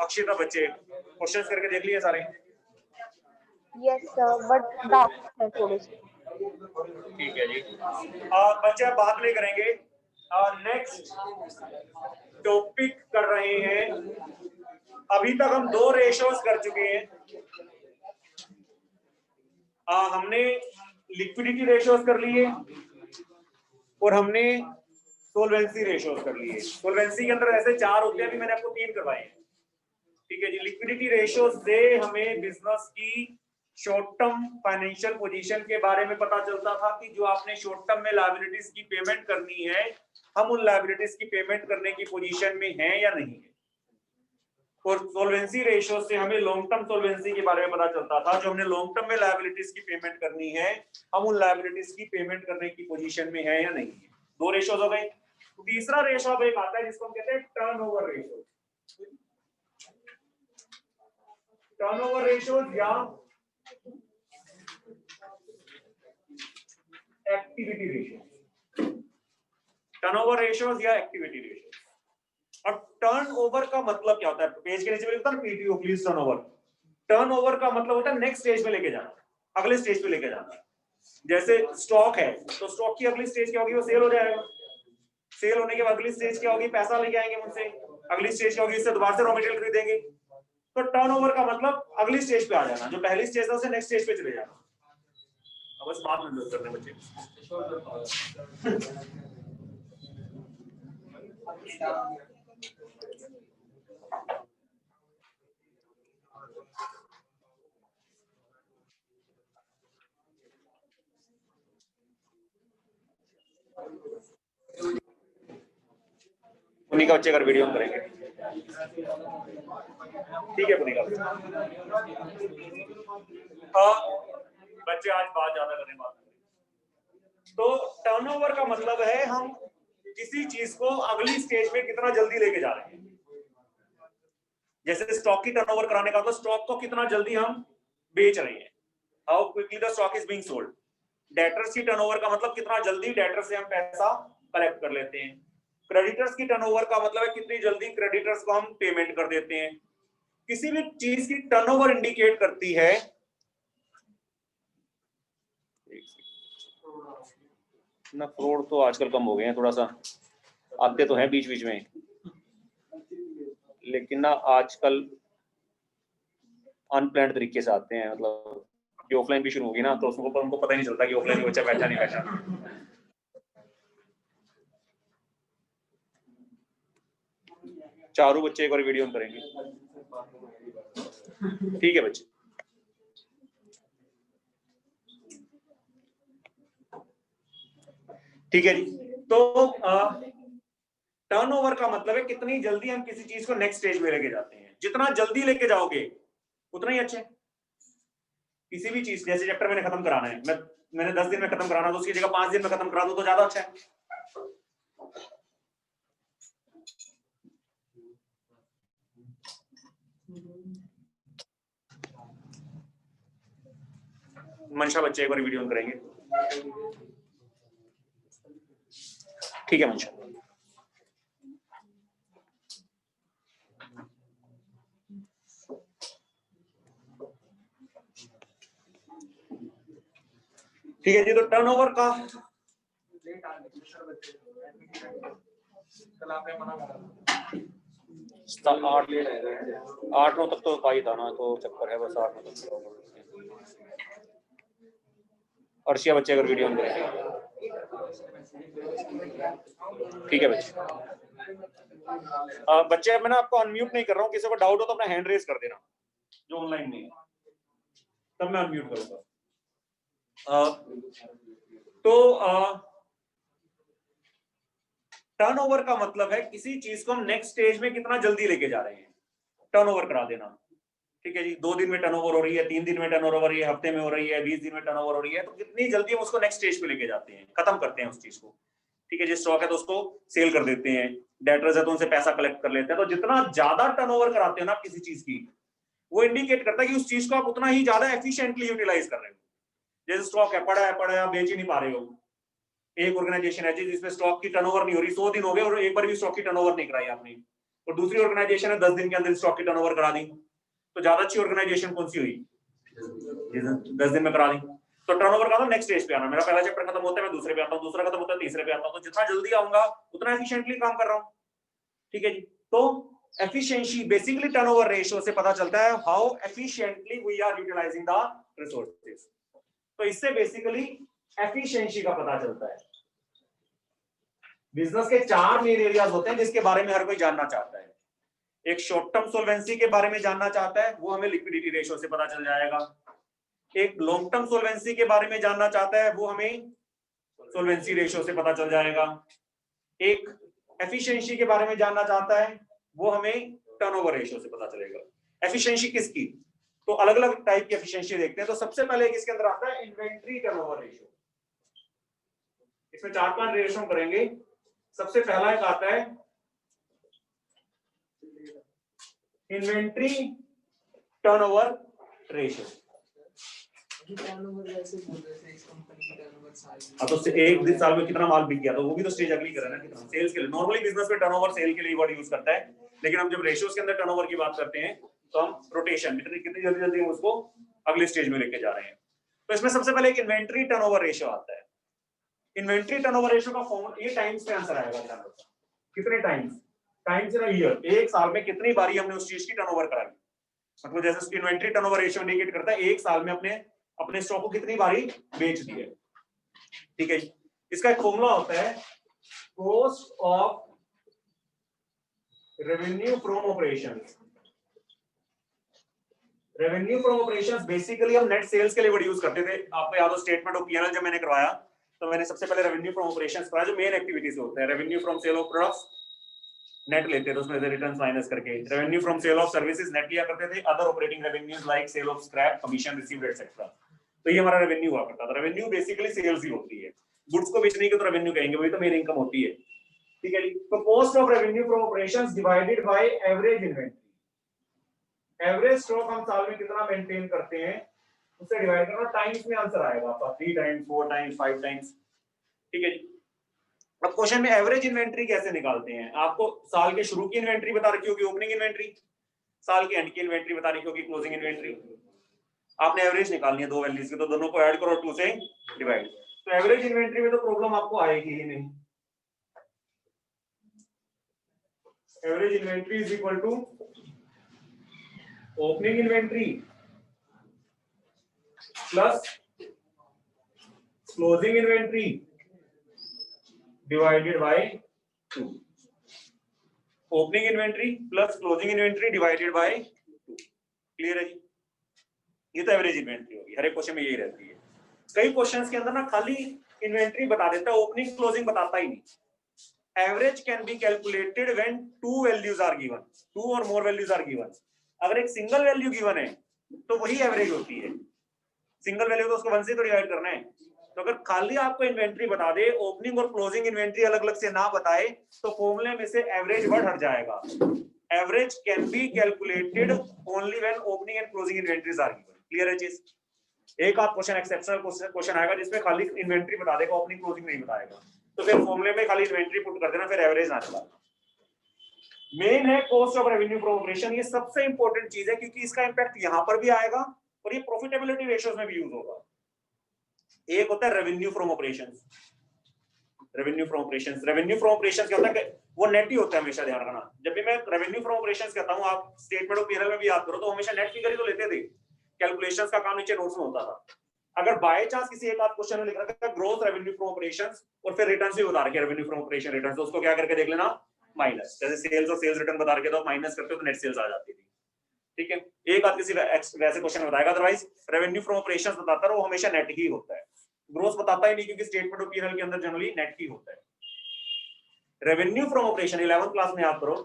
अक्षिता बच्चे क्वेश्चंस करके देख लिए सारे? यस सर, बट डाउट है थोड़े से। ठीक है जी। बच्चे अब बात नहीं करेंगे, नेक्स्ट टॉपिक कर रहे हैं। अभी तक हम 2 रेशोज कर चुके हैं। हमने लिक्विडिटी रेशोज कर लिए और हमने सोल्वेंसी रेशोज कर लिए। सोल्वेंसी के अंदर ऐसे 4 होते हैं, अभी मैंने आपको 3 करवाए हैं। ठीक है जी। लिक्विडिटी रेशो से हमें बिजनेस की शॉर्ट टर्म फाइनेंशियल पोजीशन के बारे में पता चलता था कि जो आपने शॉर्ट टर्म में लायबिलिटीज की पेमेंट करनी है, हम उन लायबिलिटीज की पेमेंट करने की पोजीशन में हैं या नहीं है। और सोल्वेंसी रेशो से हमें लॉन्ग टर्म सोल्वेंसी के बारे में पता चलता था, जो हमने लॉन्ग टर्म में लायबिलिटीज की पेमेंट करनी है, हम उन लायबिलिटीज की पेमेंट करने की पोजीशन में है या नहीं है। 2 रेशोज हो गए। तो तीसरा रेशो अब एक आता है जिसको हम कहते हैं टर्नओवर रेशो। टर्नओवर रेशो या एक्टिविटी रेशो। टर्नओवर रेशो या एक्टिविटी रेशो। अब टर्नओवर का मतलब क्या होता है? पेज के नीचे लिखता है पीटीओ प्लीज टर्नओवर। टर्नओवर का मतलब होता है नेक्स्ट स्टेज पे लेके जाना, अगले स्टेज पे लेके जाना। जैसे स्टॉक है तो स्टॉक की अगली स्टेज क्या होगी? वो सेल हो जाएगा। सेल होने के बाद अगली स्टेज क्या होगी? पैसा लेके आएंगे मुझसे। अगली स्टेज क्या होगी? इससे दोबारा से रॉ मटेरियल खरीदेंगे। तो टर्नओवर का मतलब अगली स्टेज पे आ जाना, जो पहली स्टेज था उसे नेक्स्ट स्टेज पे चले जाना। अब बस बात में करने बच्चे। उन्हीं का बच्चे का वीडियो करेंगे। ठीक है पुनिका बच्चे आज बात ज्यादा करने बात। तो टर्नओवर का मतलब है हम किसी चीज को अगली स्टेज में कितना जल्दी लेके जा रहे हैं। जैसे स्टॉक की टर्नओवर कराने का, तो स्टॉक को कितना जल्दी हम बेच रहे हैं, how quickly the stock is being sold. Debtors की टर्नओवर का मतलब कितना जल्दी डेटर्स से हम पैसा कलेक्ट कर लेते हैं। क्रेडिटर्स की टर्नओवर का मतलब है कितनी जल्दी क्रेडिटर्स को हम पेमेंट कर देते हैं। किसी भी चीज की टर्नओवर इंडिकेट करती है, ना फ्रॉड तो आजकल कम हो गए हैं, थोड़ा सा आते तो हैं बीच बीच में, लेकिन ना आजकल अनप्लान्ड तरीके से आते हैं। मतलब जो ऑफलाइन भी शुरू होगी ना, तो उसको उनको पता ही नहीं चलता कि ऑफलाइन बच्चा बैठा नहीं बैठा। चारों बच्चे एक बार वीडियो करेंगे। ठीक है बच्चे। ठीक है जी। तो टर्नओवर का मतलब है कितनी जल्दी हम किसी चीज को नेक्स्ट स्टेज में लेके जाते हैं। जितना जल्दी लेके जाओगे उतना ही अच्छा है। किसी भी चीज, जैसे चैप्टर मैंने खत्म कराना है, मैंने 10 दिन में खत्म कराना, तो उसकी जगह 5 दिन में खत्म करा दो तो ज्यादा अच्छा है। मंशा बच्चे एक बार वीडियो ऑन करेंगे। ठीक है मंशा। ठीक है जी। तो टर्नओवर का 8-9 तक तो पाई था ना, तो चक्कर है बस 8-9 तक। अर्शिया बच्चे अगर वीडियो ऑन करेंगे। ठीक है बच्चे। बच्चे मैं ना आपको अनम्यूट नहीं कर रहा हूँ, किसी को डाउट हो तो अपना हैंड रेज कर देना जो ऑनलाइन नहीं है, तब मैं अनम्यूट करूंगा। टर्नओवर का मतलब है किसी चीज को हम नेक्स्ट स्टेज में कितना जल्दी लेके जा रहे हैं, टर्नओवर करा देना। ठीक है जी। 2 दिन में टर्नओवर हो रही है, 3 दिन में टर्नओवर हो रही है, हफ्ते में हो रही है, 20 दिन में टर्नओवर हो रही है, तो कितनी जल्दी हम उसको नेक्स्ट स्टेज पे लेके जाते हैं, खत्म करते हैं उस चीज को। ठीक है जी। स्टॉक है तो उसको सेल कर देते हैं, डेटर्स है तो उनसे पैसा कलेक्ट कर लेते हैं। तो जितना ज्यादा टर्नओवर कराते हो ना किसी चीज की, वो इंडिकेट करता है कि उस चीज को आप उतना ही ज्यादा एफिशिएंटली यूटिलाइज कर रहे हो। जैसे स्टॉक है, पड़ा है, आप बेच ही नहीं पा रहे हो। एक ऑर्गेनाइजेशन है जिसमें स्टॉक की टर्नओवर नहीं हो रही, 100 दिन हो गए और एक बार भी स्टॉक की टर्नओवर नहीं कराई आपने, और दूसरी ऑर्गेनाइजेशन है 10 दिन के अंदर स्टॉक की टर्नओवर करा दी, तो ज्यादा अच्छी ऑर्गेनाइजेशन कौन सी हुई? 10 दिन में करा दी। तो टर्नओवर का नेक्स्ट स्टेज पे आना, मेरा पहला चैप्टर खत्म होता है, मैं दूसरे पे आता हूँ, दूसरा खत्म होता है, तीसरे पे आता हूँ, तो जितना जल्दी आऊंगा उतना एफिशिएंटली काम कर रहा हूँ। ठीक है जी। तो एफिशिएंसी बेसिकली टर्नओवर रेशियो से पता चलता है how efficiently we are utilising the resources. तो इससे बेसिकली एफिशिएंसी का पता चलता है। बिजनेस के 4 मेन एरियाज होते हैं जिसके बारे में हर कोई जानना चाहता है। एक शॉर्ट टर्म सोल्वेंसी के बारे में जानना चाहता है, वो हमें लिक्विडिटी रेशियो से पता चल जाएगा। एक लॉन्ग टर्म सोल्वेंसी के बारे में जानना चाहता है, वो हमें सोल्वेंसी रेशियो से पता चल जाएगा। एक एफिशिएंसी के बारे में जानना चाहता है, वो हमें टर्नओवर रेशियो से पता चलेगा। एफिशिएंसी किसकी? तो अलग अलग टाइप की एफिशिएंसी देखते हैं। तो सबसे पहले किसके अंदर आता है? Inventory turnover ratio. इसमें 4-5 रेशियो करेंगे। सबसे पहला एक आता है इन्वेंट्री टर्नओवर रेशियो। तो एक दिन साल में कितना माल बिक गया, तो वो भी तो स्टेज अगली करे ना, कितना सेल्स के लिए। नॉर्मली बिजनेस में टर्नओवर सेल के लिए वर्ड यूज करता है, लेकिन हम जब रेशियोज के अंदर टर्नओवर की बात करते हैं तो हम रोटेशन कितनी जल्दी जल्दी हम उसको अगले स्टेज में लेके जा रहे हैं। तो इसमें सबसे पहले एक इन्वेंट्री टर्नओवर रेशियो आता है। इन्वेंट्री टर्नओवर रेशियो का फॉर्मूला, ये टाइम्स में आंसर आएगा, ध्यान रखना कितने टाइम्स इन अ ईयर, एक साल में कितनी बारी हमने उस चीज की टर्नओवर कराई। मतलब जैसे उसकी इन्वेंट्री टर्नओवर रेशियो इंडिकेट करता है एक साल में अपने स्टॉक को कितनी बारी बेच दिए। ठीक है, इसका एक फॉर्मूला होता है cost of revenue from operations. Revenue from operations basically हम नेट सेल्स के लिए वर्ड यूज करते थे। आपको याद हो स्टेटमेंट ऑफ पीएनएल जब मैंने करवाया तो मैंने सबसे पहले रेवेन्यू फ्रॉम ऑपरेशंस कराया, जो मेन एक्टिविटीज होते हैं। Revenue from sale of products net लेते थे, उसमें से रिटर्न्स माइनस करके। Revenue from sale of services net लिया करते थे। Other operating revenues like sale of scrap, commission received etcetera. तो ये हमारा रेवेन्यू हुआ करता था। रेवेन्यू बेसिकली सेल्स ही होती है, गुड्स को बेचने की तो रेवेन्यू कहेंगे, वही तो मेन इनकम होती है। ठीक है जी। तो cost of revenue from operations divided by average inventory. Average stock हम साल में कितना मेंटेन करते हैं उससे डिवाइड करना, टाइम्स में आंसर आएगा आपका 3 टाइम्स, 4 टाइम्स, 5 टाइम्स। ठीक है जी। अब क्वेश्चन में एवरेज इन्वेंट्री कैसे निकालते हैं? आपको साल के शुरू की इन्वेंट्री बता रखी होगी, ओपनिंग इन्वेंट्री, साल के एंड की इन्वेंट्री बता रखी होगी, क्लोजिंग इन्वेंट्री। आपने एवरेज निकालनी है दो वैल्यूज की, तो दोनों को ऐड करो, 2 से डिवाइड। तो एवरेज इन्वेंट्री में तो प्रॉब्लम आपको आएगी ही नहीं। Average inventory is equal to opening inventory plus closing inventory divided by 2। Opening inventory plus closing inventory divided by 2। Clear है जी? ये तो एवरेज इन्वेंट्री होगी, हर एक क्वेश्चन में यही रहती है। कई क्वेश्चंस के अंदर ना खाली इन्वेंट्री बता देता है, ओपनिंग क्लोजिंग बताता ही नहीं। Average can be calculated when 2 values are given, 2 और मोर वैल्यूज आर गिवन। अगर एक सिंगल वैल्यू गिवन है तो वही एवरेज होती है। सिंगल वैल्यू तो उसको 1 से तो डिवाइड करना है। तो अगर खाली आपको इन्वेंट्री बता दे, ओपनिंग और क्लोजिंग इन्वेंट्री अलग अलग से ना बताए, तो फॉर्मूले में से एवरेज वर्ड हट जाएगा। Average can be calculated only when opening and closing inventories are given. Clear है चीज? एक आध क्वेश्चन एक्सेप्शनल क्वेश्चन आएगा जिसमें खाली इन्वेंट्री बता देगा, ओपनिंग क्लोजिंग नहीं बताएगा, तो फिर फॉर्मूले में खाली इन्वेंट्री पुट कर देना, फिर एवरेज आ जाएगा। मेन है cost of revenue from operation. ये सबसे इंपॉर्टेंट चीज है क्योंकि इसका इंपैक्ट यहां पर भी आएगा और ये प्रॉफिटेबिलिटी रेशियोज में भी यूज होगा। एक होता है revenue from operations. Revenue from operations, revenue from operations क्या होता है? वो नेट ही होता है, हमेशा ध्यान रखना। जब भी मैं रेवेन्यू फ्रॉम ऑपरेशंस कहता हूं, आप स्टेटमेंट ऑफ पीएनएल में भी याद करो, तो हमेशा नेट फिगर ही तो लेते थे। कैलकुलेशंस का काम नीचे नोट्स में होता था। अगर बाय चांस किसी एक आध क्वेश्चन में लिख रखा है ग्रोथ रेवेन्यू फ्रॉम ऑपरेशंस और फिर रिटर्न्स भी बता रखे रेवेन्यू फ्रॉम ऑपरेशन रिटर्न्स, तो उसको क्या करके देख लेना, माइनस। जैसे सेल्स और सेल्स रिटर्न बता रखे तो माइनस करते हो तो नेट सेल्स आ जाती थी। ठीक है, एक आध किसी वैसे क्वेश्चन बताएगा, अदरवाइज रेवेन्यू फ्रॉम ऑपरेशंस बताता है वो हमेशा नेट ही होता है। ग्रोथ बताता ही नहीं क्योंकि स्टेटमेंट ऑफ पीएनएल के अंदर जनरली नेट ही होता है। Revenue from operation 11th class में याद करो,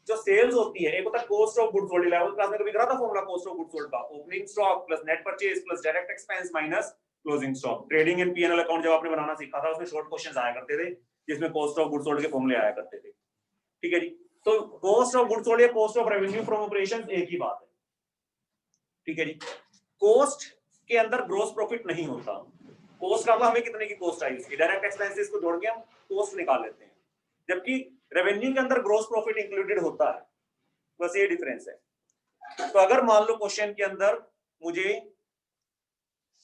जो सेल्स होती है, एक होता है cost of goods sold. 11th class में कभी करा था formula cost of goods sold का? Opening stock plus net purchase plus direct expense minus closing stock. Trading and PNL account जब आपने बनाना सीखा था, उसमें शॉर्ट क्वेश्चंस आया करते थे जिसमें कॉस्ट ऑफ गुड्स सोल्ड के फॉर्मूले आया करते थे। ठीक है जी। तो कॉस्ट ऑफ गुड्स सोल्ड या cost of revenue from operations एक ही बात है। ठीक है जी। कॉस्ट के अंदर ग्रोस प्रॉफिट नहीं होता। कॉस्ट का हमें कितने की कॉस्ट आई उसकी, डायरेक्ट एक्सपेंसेस को जोड़ के हम कॉस्ट निकाल लेते हैं, जबकि रेवेन्यू के अंदर ग्रोस प्रॉफिट इंक्लूडेड होता है। बस ये डिफरेंस है। तो अगर मान लो क्वेश्चन के अंदर मुझे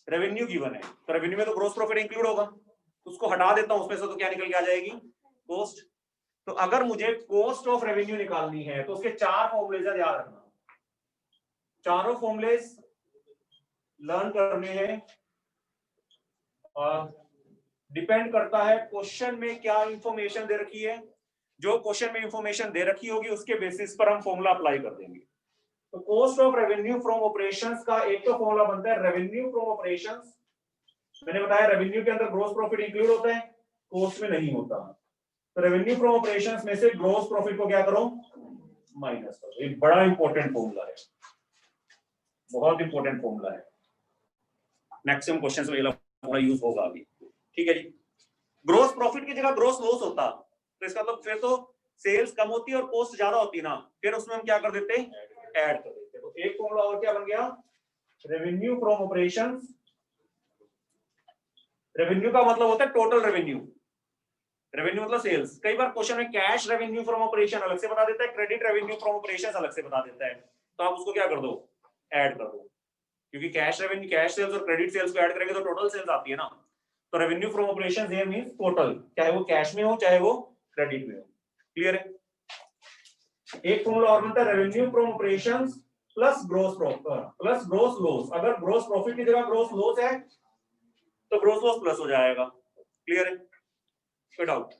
रेवेन्यू गिवन है तो रेवेन्यू में तो ग्रोस प्रॉफिट इंक्लूड होगा, उसको हटा देता हूं उसमें से, तो क्या निकल के आ जाएगी, कॉस्ट। तो अगर मुझे कॉस्ट ऑफ रेवेन्यू निकालनी है तो उसके 4 फॉर्मूलेज याद रखना, चारों फॉर्मूलेज लर्न करने हैं। डिपेंड करता है क्वेश्चन में क्या इंफॉर्मेशन दे रखी है, जो क्वेश्चन में इंफॉर्मेशन दे रखी होगी उसके बेसिस पर हम फॉर्मूला अप्लाई कर देंगे। तो cost of revenue from operations का एक तो फॉर्मूला बनता है रेवेन्यू फ्रॉम ऑपरेशंस। मैंने बताया रेवेन्यू के अंदर ग्रोस प्रॉफिट इंक्लूड होता है, कॉस्ट में नहीं होता। तो रेवेन्यू फ्रॉम ऑपरेशंस में से ग्रोस प्रॉफिट को क्या करो, माइनस करो। एक बड़ा इंपॉर्टेंट फॉर्मूला है, बहुत इंपॉर्टेंट फॉर्मूला है, मैक्सिमम क्वेश्चंस में ये फॉर्मूला यूज होगा अभी। ठीक है जी। ग्रोस प्रॉफिट की जगह ग्रोस लॉस होता तो इसका मतलब फिर तो सेल्स कम होती और कॉस्ट ज्यादा होती ना, फिर उसमें हम क्या कर देते, ऐड कर देते। तो एक फॉर्मूला और क्या बन गया, रेवेन्यू फ्रॉम ऑपरेशंस। रेवेन्यू का मतलब होता है टोटल रेवेन्यू, रेवेन्यू मतलब सेल्स। कई बार क्वेश्चन में कैश रेवेन्यू फ्रॉम ऑपरेशन अलग से बता देता है, क्रेडिट रेवेन्यू फ्रॉम ऑपरेशंस अलग से बता देता है, तो आप उसको क्या कर दो, ऐड कर दो, क्योंकि कैश रेवेन्यू, कैश सेल्स और क्रेडिट सेल्स को ऐड करेंगे तो टोटल सेल्स आती है ना। तो रेवेन्यू फ्रॉम ऑपरेशंस ये मींस टोटल, चाहे वो कैश में हो चाहे वो क्रेडिट में हो। क्लियर है। एक फॉर्मूला और बनता है revenue from operations plus gross profit plus gross loss. अगर ग्रोस प्रॉफिट की जगह ग्रोस लॉस है तो ग्रोस लॉस प्लस हो जाएगा। क्लियर है, कोई डाउट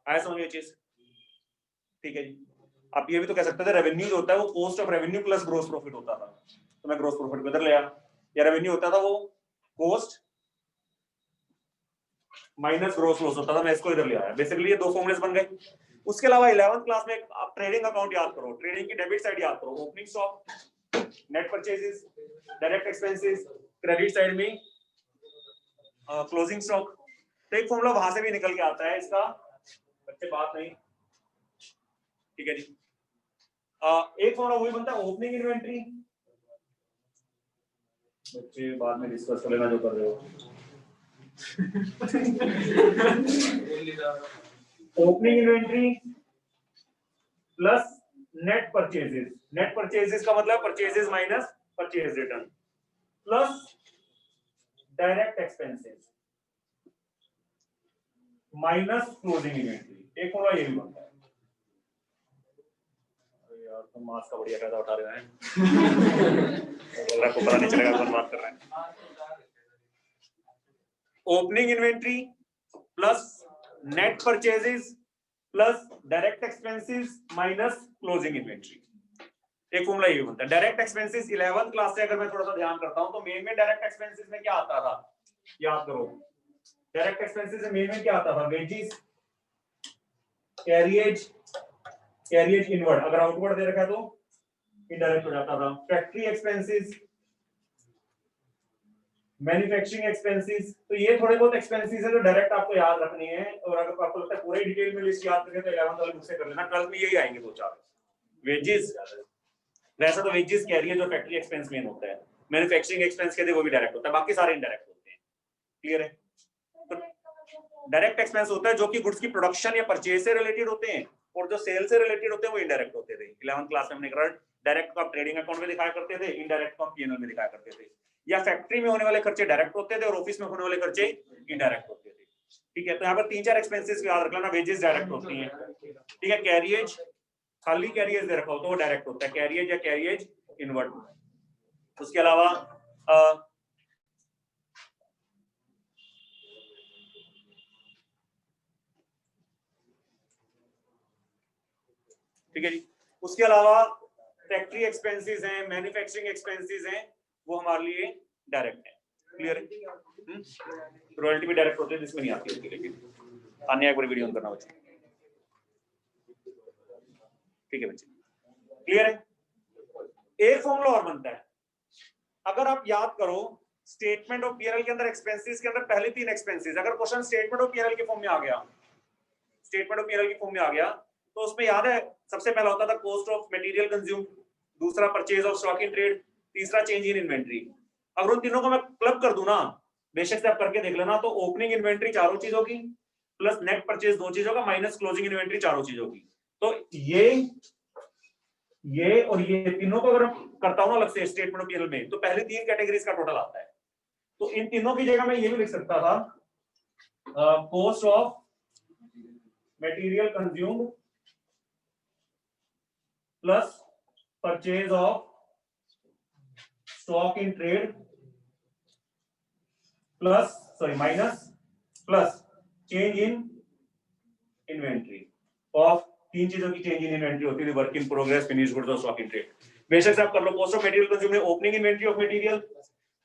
आया समझ ये चीज? ठीक है जी। आप ये भी तो कह सकते थे रेवेन्यू जो होता है वो cost of revenue plus gross profit होता था, तो मैं ग्रोस प्रॉफिट इधर ले आया, या रेवेन्यू होता था वो कॉस्ट माइनस ग्रोस लॉस होता था, मैं इसको इधर ले आया। बेसिकली ये दो फॉर्मूलेस बन गए। उसके अलावा 11th क्लास में आप ट्रेडिंग अकाउंट याद करो, ट्रेडिंग की डेबिट साइड याद करो, opening stock, net purchases, direct expenses, credit side में क्लोजिंग स्टॉक। तो एक फॉर्मूला वहां से भी निकल के आता है इसका, बच्चे बात नहीं, ठीक है जी। एक फॉर्मूला वही बनता है ओपनिंग इन्वेंट्री, बच्चे बाद में डिस्कस कर लेना जो कर रहे हो। Opening inventory plus net purchases, net purchases का मतलब purchases minus purchase return, plus direct expenses minus closing inventory. एक फॉर्मूला ये भी बनता है। अरे यार तुम मार्क्स का बढ़िया फायदा उठा रहे हैं, को पता नहीं चलेगा कौन बात कर रहा है। Opening inventory plus net purchases plus direct expenses minus closing inventory. एक फॉर्मूला ये बनता है। डायरेक्ट एक्सपेंसेस 11th क्लास से अगर मैं थोड़ा सा ध्यान करता हूं तो मेन में डायरेक्ट एक्सपेंसेस में क्या आता था, याद करो। डायरेक्ट एक्सपेंसेस में मेन में क्या आता था, वेजेस, कैरिएज, कैरिएज इनवर्ड, अगर आउटवर्ड दे रखा है तो इनडायरेक्ट हो जाता था। Factory expenses, manufacturing expenses. तो ये थोड़े बहुत एक्सपेंसेस है जो डायरेक्ट आपको याद रखनी है, और अगर आपको लगता है पूरे डिटेल में लिस्ट याद करके तो 11th वाले बुक से कर लेना, 12th में यही आएंगे दो चार। वेजेस, वैसा तो वेजेस, कैरियर और फैक्ट्री एक्सपेंस मेन होता है। मैन्युफैक्चरिंग एक्सपेंस कहते हैं वो भी डायरेक्ट होता है, बाकी सारे इनडायरेक्ट होते हैं। क्लियर है। तो डायरेक्ट एक्सपेंस होता है जो कि गुड्स की प्रोडक्शन या परचेज से रिलेटेड होते हैं, और जो सेल से रिलेटेड होते हैं वो इनडायरेक्ट होते थे। 11th क्लास में हमने करा, डायरेक्ट को आप ट्रेडिंग अकाउंट में दिखाया करते थे, इनडायरेक्ट को आप पीएनएल में दिखाया करते थे। या फैक्ट्री में होने वाले खर्चे डायरेक्ट होते थे और ऑफिस में होने वाले खर्चे इनडायरेक्ट होते थे। ठीक है, तो यहाँ पर 3-4 एक्सपेंसेस याद रख लेना। वेजेस डायरेक्ट होती हैं, ठीक है। कैरिएज, खाली कैरिएज दे रखा हो तो वो डायरेक्ट होता है, कैरिएज या कैरिएज इनवर्ड। उसके अलावा ठीक है जी। उसके अलावा फैक्ट्री एक्सपेंसेस हैं, मैन्युफैक्चरिंग एक्सपेंसेस हैं, वो हमारे लिए डायरेक्ट है। क्लियर है। रॉयल्टी भी डायरेक्ट होती है जिसमें नहीं आती होती, लेकिन अन्य एक बार वीडियो ऑन करना बच्चे। ठीक है बच्चे, क्लियर है। एक फॉर्मूला और बनता है, अगर आप याद करो स्टेटमेंट ऑफ पीएनएल के अंदर एक्सपेंसेस के अंदर पहले 3 एक्सपेंसेस, अगर क्वेश्चन स्टेटमेंट ऑफ पीएनएल के फॉर्म में आ गया, स्टेटमेंट ऑफ पीएनएल के फॉर्म में आ गया तो उसमें याद है सबसे पहला होता था कॉस्ट ऑफ मटेरियल कंज्यूम, दूसरा purchase of stock in trade, तीसरा चेंज इन इन्वेंट्री। अगर उन तीनों को मैं क्लब कर दूं ना, बेशक से आप करके देख लेना, तो ओपनिंग इन्वेंट्री चारों चीजों की, प्लस नेट परचेज दो चीजों का, माइनस क्लोजिंग इन्वेंट्री चारों चीजों की। तो ये और ये तीनों को अगर करता हूं ना अलग से स्टेटमेंट ऑफ पीएनएल में, तो पहले तीन कैटेगरीज का टोटल आता है। तो इन तीनों की जगह मैं ये भी लिख सकता था, cost of material consumed plus purchase of stock in trade minus plus change in inventory of, तीन चीजों की चेंज इन इन्वेंट्री होती है, work in progress, finished goods और स्टॉक इन ट्रेड। बेशक से आप कर लो, कॉस्ट ऑफ मटेरियल कंज्यूम्ड में opening inventory of material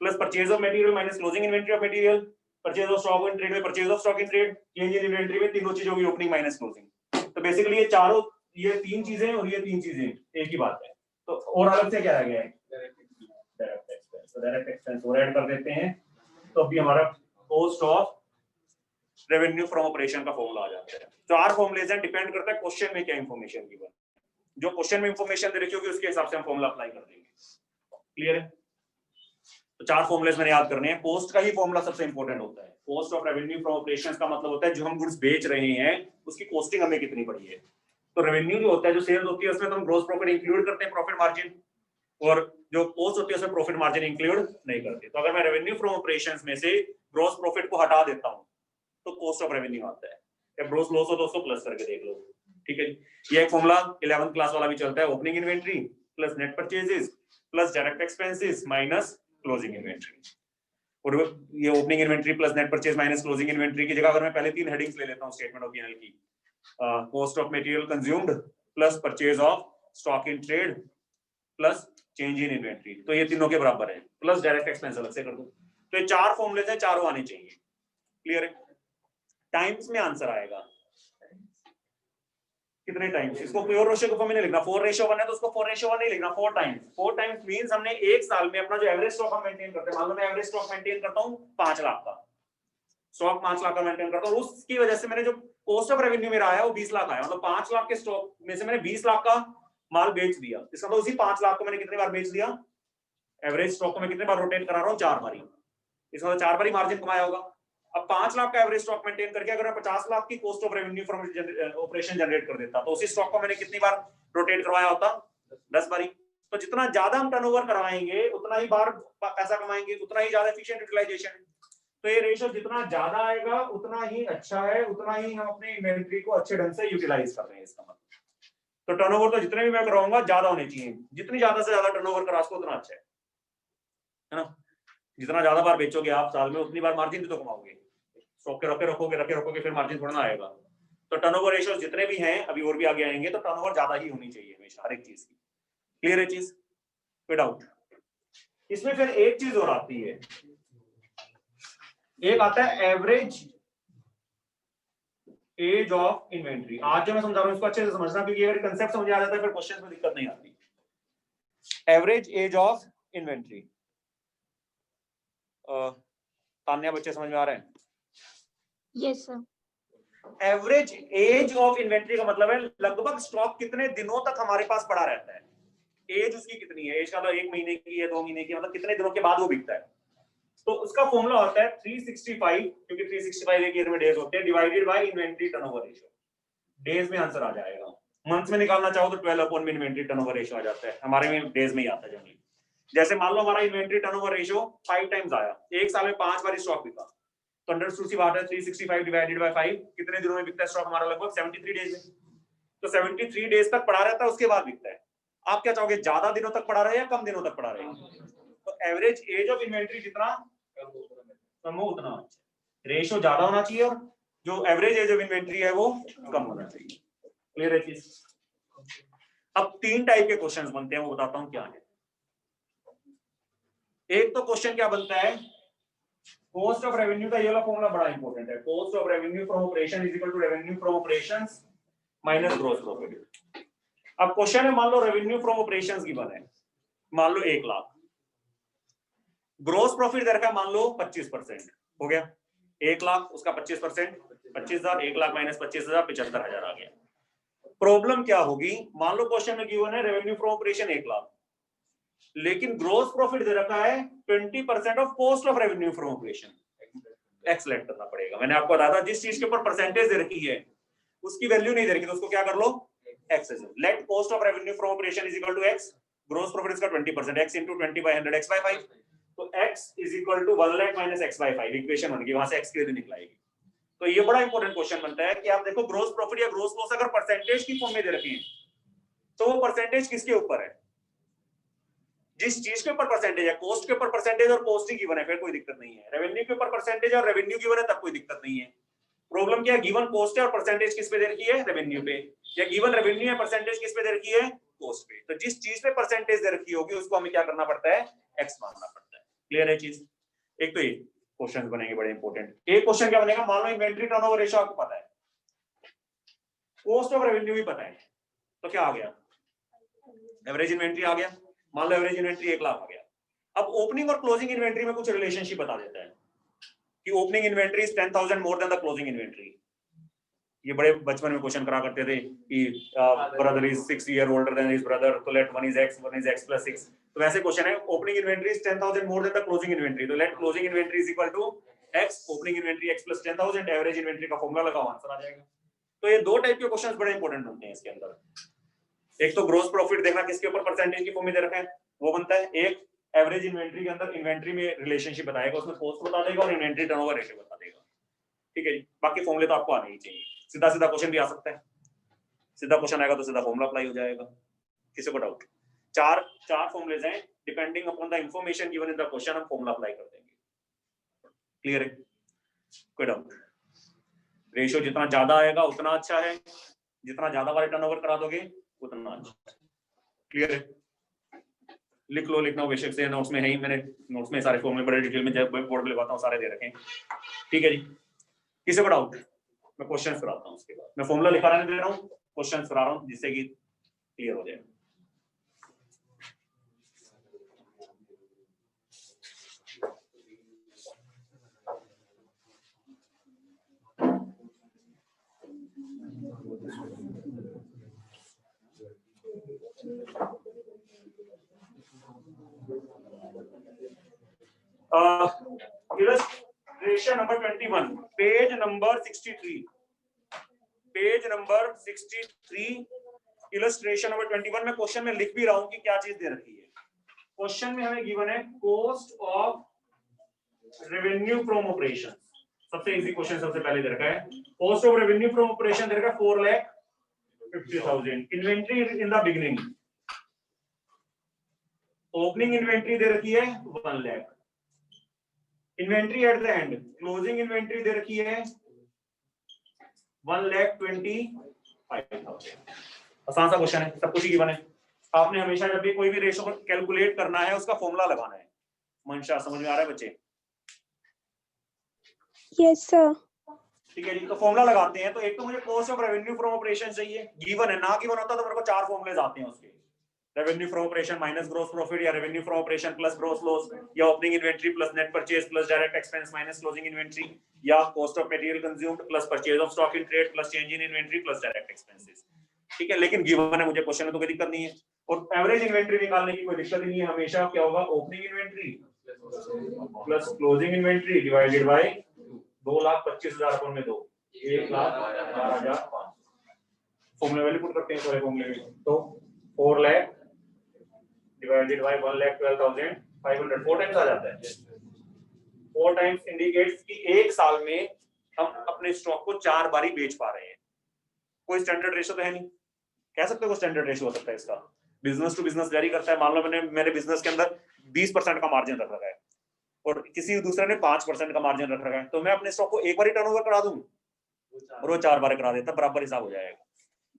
plus purchase of material minus closing inventory of material, purchase of stock in trade में purchase of stock in trade, change in inventory में तीनों चीजों की ओपनिंग माइनस क्लोजिंग। तो basically ये चारों, ये तीन चीजें और ये तीन चीजें एक ही बात है। तो और अलग से क्या रह गया है, डायरेक्ट एक्सपेंस। तो डायरेक्ट एक्सपेंस और ऐड कर देते हैं, तो अभी हमारा cost of revenue from operation का फॉर्मूला आ जाता है। चार फॉर्मूलेज हैं, डिपेंड करता है क्वेश्चन में क्या इंफॉर्मेशन गिवन, जो क्वेश्चन में इंफॉर्मेशन दे रखी होगी उसके हिसाब से हम फॉर्मूला अप्लाई कर देंगे। क्लियर है? तो चार फॉर्मूलेज मैंने याद करने हैं। कॉस्ट का ही फॉर्मूला सबसे इंपॉर्टेंट होता है। Cost of revenue from operations का मतलब होता है जो हम गुड्स बेच रहे हैं उसकी कॉस्टिंग हमें कितनी पड़ी है। तो रेवेन्यू जो होता है, जो सेल्स होती है, उसमें तो हम ग्रॉस प्रॉफिट इंक्लूड करते हैं, प्रॉफिट मार्जिन, और जो कॉस्ट होती है उसमें प्रॉफिट मार्जिन इंक्लूड नहीं करते। तो अगर मैं रेवेन्यू फ्रॉम ऑपरेशंस में से ग्रॉस प्रॉफिट को हटा देता हूं तो कॉस्ट ऑफ रेवेन्यू आता है। या ग्रॉस लॉस हो तो उसको प्लस करके देख लो। ठीक है, ये एक फॉर्मूला 11th क्लास वाला भी चलता है, opening inventory plus net purchases plus direct expenses minus closing inventory. और ये opening inventory plus net purchase minus closing inventory की जगह अगर मैं पहले तीन हेडिंग्स ले लेता हूं स्टेटमेंट ऑफ पीएनएल की, cost of material consumed plus purchase of stock in trade plus change in inventory, तो ये तीनों के बराबर है, प्लस डायरेक्ट एक्सपेंस अलग से कर दो। तो ये चार फॉर्मूलेज हैं, चारों आने चाहिए। क्लियर है? टाइम्स में आंसर आएगा, कितने टाइम्स, इसको प्योर रेशियो के फॉर्म में नहीं लिखना, 4:1 है तो उसको 4:1 नहीं लिखना, 4 टाइम्स। 4 टाइम्स मींस हमने एक साल में अपना जो एवरेज स्टॉक हम मेंटेन करते हैं, मान लो मैं एवरेज स्टॉक मेंटेन करता हूं 5 लाख का स्टॉक, 5 लाख का मेंटेन करता हूं, उसकी वजह से मैंने जो कॉस्ट ऑफ रेवेन्यू मेरा आया वो 20 लाख आया, मतलब 5 लाख के स्टॉक में से मैंने 20 लाख का माल बेच दिया। इसका मतलब उसी 5 लाख को मैंने कितनी बार बेच दिया, एवरेज स्टॉक को मैं कितने बार रोटेट करा रहा हूं, 4 बारी, इसका मतलब 4 बारी मार्जिन कमाया होगा। अब 5 लाख का एवरेज स्टॉक मेंटेन करके अगर मैं 50 लाख की cost of revenue from operation generate कर देता तो उसी स्टॉक को मैंने कितनी बार रोटेट करवाया होता, 10 बारी। तो जितना ज्यादा हम टर्नओवर करवाएंगे उतना ही बार पैसा कमाएंगे, उतना ही ज्यादा एफिशिएंट यूटिलाइजेशन। तो ये रेशियो जितना ज्यादा आएगा उतना ही अच्छा है, उतना ही हम अपने इन्वेंट्री को अच्छे ढंग से यूटिलाइज कर रहे हैं, इसका मतलब। तो टर्नओवर तो जितने भी मैं करवाऊंगा ज्यादा होने चाहिए, जितनी ज्यादा से ज्यादा टर्नओवर करा सको उतना अच्छा है ना। जितना ज्यादा बार बेचोगे आप साल में उतनी बार मार्जिन भी तो कमाओगे, स्टॉक के रखे फिर मार्जिन थोड़ा ना आएगा। तो टर्नओवर रेशियोस जितने भी हैं, अभी और भी आगे आएंगे, तो टर्नओवर ज्यादा ही होनी चाहिए हमेशा हर एक चीज की। क्लियर है चीज, कोई डाउट? इसमें फिर एक चीज और आती है, एक आता है एवरेज एज ऑफ इन्वेंट्री। आज जो मैं समझा रहा हूं इसको अच्छे से समझना, क्योंकि अगर कंसेप्ट समझ आ जाता है फिर क्वेश्चन में दिक्कत नहीं आती। Average age of inventory, Tanya बच्चे समझ में आ रहे हैं? Yes sir. Average age of inventory का मतलब है लगभग स्टॉक कितने दिनों तक हमारे पास पड़ा रहता है। एज उसकी कितनी है, एज का मतलब 1 महीने की है, 2 महीने की, मतलब कितने दिनों के बाद वो बिकता है। तो उसका फॉर्मूला होता है 365, क्योंकि 365 एक ईयर में डेज होते हैं, divided by inventory turnover ratio. Days में आंसर आ जाएगा। मंथ में निकालना चाहो तो 12 इन्वेंट्री टर्नओवर रेशियो आ जाता है, हमारे में डेज में ही आता है जनरली। जैसे मान लो हमारा इन्वेंट्री टर्नओवर रेशियो 5 टाइम्स आया, एक साल में 5 बार स्टॉक बिका, तो अंडर सी बात है 365 डिवाइडेड बाय 5 कितने दिनों में बिकता है स्टॉक हमारा, लगभग 73 डेज में। तो 73 डेज तक पड़ा रहता है, उसके बाद बिकता है। आप क्या चाहोगे, ज्यादा दिनों तक पड़ा रहे या कम दिनों तक पड़ा रहे? तो एवरेज एज ऑफ इन्वेंट्री जितना कम हो उतना अच्छा, रेशियो ज्यादा होना चाहिए और जो एवरेज एज ऑफ इन्वेंट्री है वो कम होना चाहिए। क्लियर है चीज? अब 3 टाइप के क्वेश्चंस बनते हैं, वो बताता हूं क्या है। एक तो क्वेश्चन क्या बनता है, कॉस्ट ऑफ रेवेन्यू का ये वाला फॉर्मूला बड़ा इंपॉर्टेंट है, cost of revenue from operation is equal to revenue from operations minus gross profit. अब क्वेश्चन है, मान लो रेवेन्यू फ्रॉम ऑपरेशंस गिवन है, मान लो 1 लाख, ग्रॉस प्रॉफिट दर का मान लो 25% हो गया, 1 लाख उसका 25%, 25,000, 1 लाख माइनस 25,000, 75,000 आ गया। प्रॉब्लम क्या होगी, मान लो क्वेश्चन में गिवन है रेवेन्यू फ्रॉम ऑपरेशन 1 लाख, लेकिन ग्रोस प्रॉफिट दे रखा है 20% of cost of revenue from operation, एक्स लेट करना पड़ेगा। मैंने आपको बताया था जिस चीज के ऊपर परसेंटेज दे रखी है उसकी वैल्यू नहीं दे रखी तो उसको क्या कर लो, x. Let cost of revenue from operation is equal to x, gross profit इसका 20%, x into 20/100 x by 5, तो x is equal to 1 lakh minus x by 5 equation बन गई, वहां से x की वैल्यू निकलाएगी। तो ये बड़ा इंपॉर्टेंट क्वेश्चन बनता है कि आप देखो ग्रोस प्रॉफिट या ग्रोस लॉस अगर परसेंटेज की फॉर्म में दे रखी है तो वो परसेंटेज किसके ऊपर है, जिस चीज के ऊपर परसेंटेज है, कॉस्ट के ऊपर परसेंटेज और कॉस्ट ही गिवन है फिर कोई दिक्कत नहीं है, रेवेन्यू के ऊपर परसेंटेज और रेवेन्यू गिवन है तब कोई दिक्कत नहीं है। प्रॉब्लम क्या है, गिवन कॉस्ट है और परसेंटेज किस पे दे रखी है, रेवेन्यू पे, या गिवन रेवेन्यू है परसेंटेज किस पे दे रखी है, कॉस्ट पे। तो जिस चीज पे परसेंटेज दे रखी होगी उसको हमें क्या करना पड़ता है, एक्स मानना पड़ता है। क्लियर है चीज। एक तो ये क्वेश्चंस बनेंगे बड़े इंपॉर्टेंट। एक क्वेश्चन क्या बनेगा, मान लो इन्वेंटरी टर्नओवर रेशियो आपको पता है, कॉस्ट ऑफ रेवेन्यू भी पता है, तो क्या आ गया, एवरेज इन्वेंटरी आ गया। मान लो एवरेज इन्वेंटरी 1 लाख आ गया। अब ओपनिंग और क्लोजिंग इन्वेंटरी में कुछ रिलेशनशिप बता देता है कि opening inventory is 10,000 more than the closing inventory. ये बड़े बचपन में क्वेश्चन करा करते थे कि brother is 6 year older than his brother, तो let one is x plus 6। तो वैसे क्वेश्चन है, opening inventory is 10,000 more than the closing inventory, तो let closing inventory is equal to x, opening inventory x plus 10,000, average inventory का formula लगाओ, answer आ जाएगा। तो ये दो टाइप के क्वेश्चंस बड़े इंपॉर्टेंट होते हैं इसके अंदर। एक तो ग्रोस प्रॉफिट देखना किसके ऊपर परसेंटेज की फॉर्म में दे रखा है वो बनता है, एक एवरेज इन्वेंटरी के अंदर इन्वेंटरी में रिलेशनशिप बताएगा, उसमें कॉस्ट बता देगा और इन्वेंटरी टर्नओवर रेशियो बता देगा। ठीक है जी, बाकी फॉर्मूले तो आपको आने ही चाहिए। सीधा सीधा क्वेश्चन भी आ सकता है, सीधा क्वेश्चन आएगा तो सीधा फॉर्मूला अप्लाई हो जाएगा, किसी को डाउट। चार फॉर्मूलेज हैं, depending upon the information given in the question हम फॉर्मूला अप्लाई कर देंगे। क्लियर है, कोई डाउट? रेशियो जितना ज्यादा आएगा उतना अच्छा है, जितना ज्यादा बार टर्नओवर करा दोगे उतना अच्छा। क्लियर है, लिख लो, लिखना बेशक से, नोट्स में है ही, मैंने नोट्स में सारे फॉर्मूले बड़े डिटेल में जब बोर्ड पे लगाता हूं सारे दे रखे हैं। ठीक है जी, किसी को डाउट? मैं क्वेश्चंस कराता हूं, उसके बाद मैं फॉर्मूला लिखा रहने दे रहा हूं, क्वेश्चंस करा रहा हूं जिससे कि क्लियर हो जाए। illustration number 21, page number 63, page number 63, illustration number 21 में क्वेश्चन में लिख भी रहा हूं कि क्या चीज दे रखी है। क्वेश्चन में हमें गिवन है cost of revenue from operation, सबसे इजी क्वेश्चन सबसे पहले दे रखा है, cost of revenue from operation दे रखा है 4,50,000, inventory in the beginning, opening inventory दे रखी है 1 lakh, inventory at the end, closing inventory दे रखी है 1,25,000। आसान सा क्वेश्चन है, सब कुछ ही गिवन है। आपने हमेशा जब भी कोई भी रेशो कैलकुलेट करना है उसका फॉर्मूला लगाना है। मंशा समझ में आ रहा है बच्चे? Yes sir. ठीक है जी, तो फॉर्मूला लगाते हैं। तो एक तो मुझे cost of revenue from operation चाहिए, गिवन है, ना गिवन होता तो मेरे को 4 फॉर्मूलेज आते हैं उसके, revenue from operation minus gross profit, या revenue from operation plus gross loss, या opening inventory plus net purchase plus direct expense minus closing inventory, या cost of material consumed plus purchase of stock in trade plus change in inventory plus direct expenses. ठीक है, लेकिन given है मुझे question में तो कोई दिक्कत नहीं है। और एवरेज इन्वेंटरी निकालने की कोई दिक्कत नहीं है, हमेशा क्या होगा, opening inventory plus closing inventory divided by 2,25,000 अपन में 2, 1,12,500 फॉर्मूला वैल्यू पुट करते हैं सारे फॉर्मूले में, तो 4 लाख डिवाइडेड बाय 1,12,500 4 टाइम्स आ जाता है। 4 टाइम्स इंडिकेट्स कि एक साल में हम अपने स्टॉक को 4 बार ही बेच पा रहे हैं। कोई स्टैंडर्ड रेशियो तो है नहीं, कह सकते हो स्टैंडर्ड रेशियो हो सकता है इसका, बिजनेस टू बिजनेस वेरी करता है। मान लो मैंने मेरे बिजनेस के अंदर 20% का मार्जिन रख रखा है और किसी दूसरे ने 5% का मार्जिन रख रखा है, तो मैं अपने स्टॉक को एक बार ही टर्नओवर करा दूं और वो 4 बार करा देता, बराबर हिसाब हो जाएगा।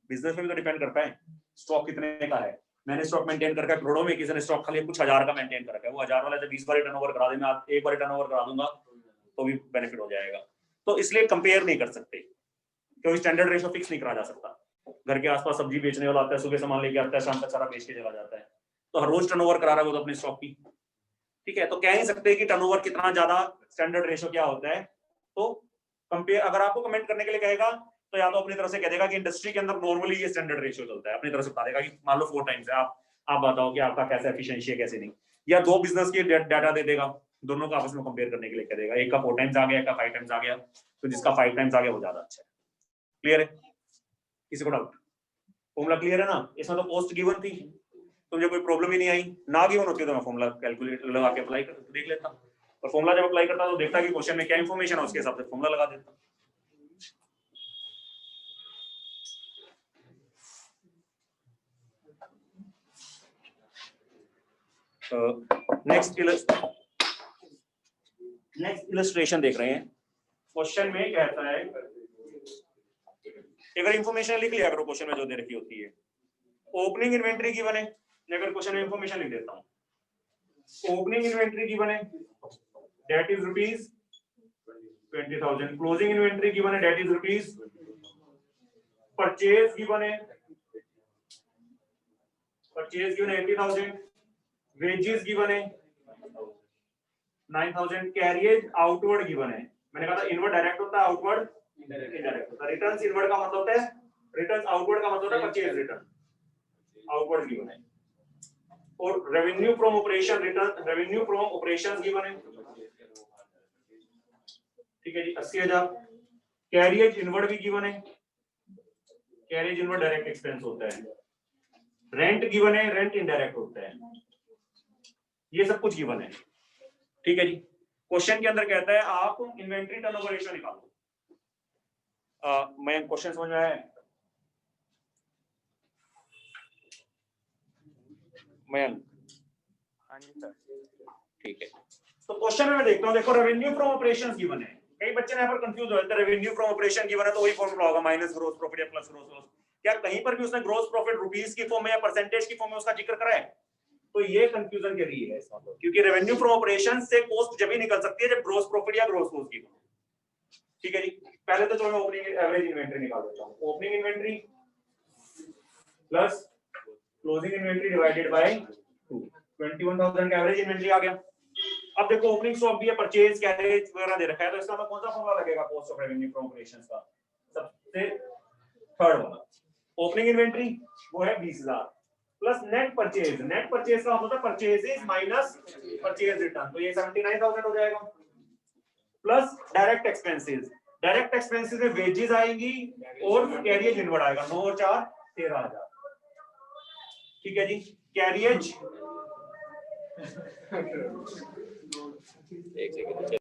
बिजनेस में भी तो डिपेंड करता है स्टॉक कितने का है। मैंने स्टॉक मेंटेन करके करोड़ों में, किसी ने स्टॉक खाली कुछ हजार का मेंटेन कर रखा है, वो 1000 वाला जब 20 बार टर्नओवर करा दे, मैं एक बार टर्नओवर करा दूंगा तो भी बेनिफिट हो जाएगा। तो इसलिए कंपेयर नहीं कर सकते, क्योंकि स्टैंडर्ड रेशियो फिक्स नहीं करा जा सकता। घर के आसपास सब्जी बेचने वाला आता है, सुबह सामान लेके आता है, शाम तक सारा बेच के चला जाता है, तो हर रोज टर्नओवर करा रहा है वो तो अपने स्टॉक की। ठीक है, तो कह नहीं सकते कि टर्नओवर कितना ज्यादा, स्टैंडर्ड रेशियो क्या होता है। तो कंपेयर अगर आपको कमेंट करने के लिए कहेगा तो या तो अपनी तरफ से कह देगा कि इंडस्ट्री के अंदर नॉर्मली ये स्टैंडर्ड रेशियो चलता है, अपनी तरफ से बता देगा कि मान लो 4 टाइम्स है, आप बताओ कि आपका कैसा एफिशिएंसी है कैसे नहीं, या दो बिजनेस के डाटा दे देगा, दोनों का आपस में कंपेयर करने के लिए कह देगा, एक का 4 टाइम्स आ गया, एक का 5 टाइम्स आ गया, तो जिसका 5 टाइम्स आ गया वो ज्यादा अच्छा है। क्लियर है? किसी को डाउट? फॉर्मूला क्लियर है ना? इसमें तो कॉस्ट गिवन थी तो मुझे कोई प्रॉब्लम ही नहीं आई, ना गिवन होती तो मैं फॉर्मूला कैलकुलेटर लगा के अप्लाई कर देख लेता, और फॉर्मूला जब अप्लाई करता तो देखता कि क्वेश्चन में क्या इंफॉर्मेशन है, उसके हिसाब से फॉर्मूला लगा देता। नेक्स्ट इलस्ट्रेशन देख रहे हैं। क्वेश्चन में कहता है, अगर इंफॉर्मेशन लिख लिया करो क्वेश्चन में जो दे रखी होती है, ओपनिंग इन्वेंट्री गिवन है, अगर क्वेश्चन में इंफॉर्मेशन लिख देता हूं, ओपनिंग इन्वेंट्री गिवन है that is rupees 20,000, closing inventory given है that is rupees, purchase given है 80,000, वेजेस गिवन है 9,000, कैरियज आउटवर्ड गिवन है, मैंने कहा था इनवर्ड डायरेक्ट होता है, आउटवर्ड इनडायरेक्ट होता है, रिटर्न्स इनवर्ड का मतलब होता है, रिटर्न्स आउटवर्ड का मतलब होता है परचेज रिटर्न, आउटवर्ड गिवन है, और revenue from operation return, revenue from operations given है, ठीक है जी 80,000, कैरियज इनवर्ड भी गिवन है, कैरियज इनवर्ड डायरेक्ट एक्सपेंस होता है, रेंट गिवन है, रेंट इनडायरेक्ट होता है, ये सब कुछ गिवन है, ठीक है जी। क्वेश्चन के अंदर कहता है आप इन्वेंट्री टर्नओवर रेशियो निकालो। मैं क्वेश्चन समझ में आया? मयंक? हाँ जी सर। ठीक है, तो क्वेश्चन में मैं देखता हूं, देखो रेवेन्यू फ्रॉम ऑपरेशंस गिवन है, कई बच्चे यहाँ पर कंफ्यूज हो जाते हैं, रेवेन्यू फ्रॉम ऑपरेशन गिवन है तो वही फॉर्मूला होगा माइनस ग्रोस प्रॉफिट या प्लस ग्रोस लॉस, क्या कहीं पर भी उसने ग्रोस प्रॉफिट रुपीस की फॉर्म में या परसेंटेज की फॉर्म में उसका जिक्र करा है? तो ये कंफ्यूजन के लिए है इसका, क्योंकि रेवेन्यू फ्रॉम ऑपरेशन से कॉस्ट जब ही निकल सकती है जब ग्रोस प्रॉफिट या ग्रोस लॉस की, ठीक है जी। पहले तो चलो मैं ओपनिंग एवरेज इन्वेंटरी निकाल देता हूं, opening inventory plus closing inventory divided by 2, 21,000 का एवरेज इन्वेंटरी आ गया। अब देखो ओपनिंग स्टॉक भी है, परचेज कैरेज वगैरह दे रखा है, तो इसका मैं कौन सा फॉर्मूला लगेगा cost of revenue from operations का? सबसे थर्ड वाला, ओपनिंग इन्वेंटरी वो है 20,000 plus net purchase, net purchase का होता है परचेजेस माइनस परचेज रिटर्न, तो ये 79,000 हो जाएगा, plus direct expenses, direct expenses में वेजेस आएंगी और कैरियज इनवर्ड आएगा, 9 और 4 13,000, ठीक है जी। कैरियज एक सेकंड,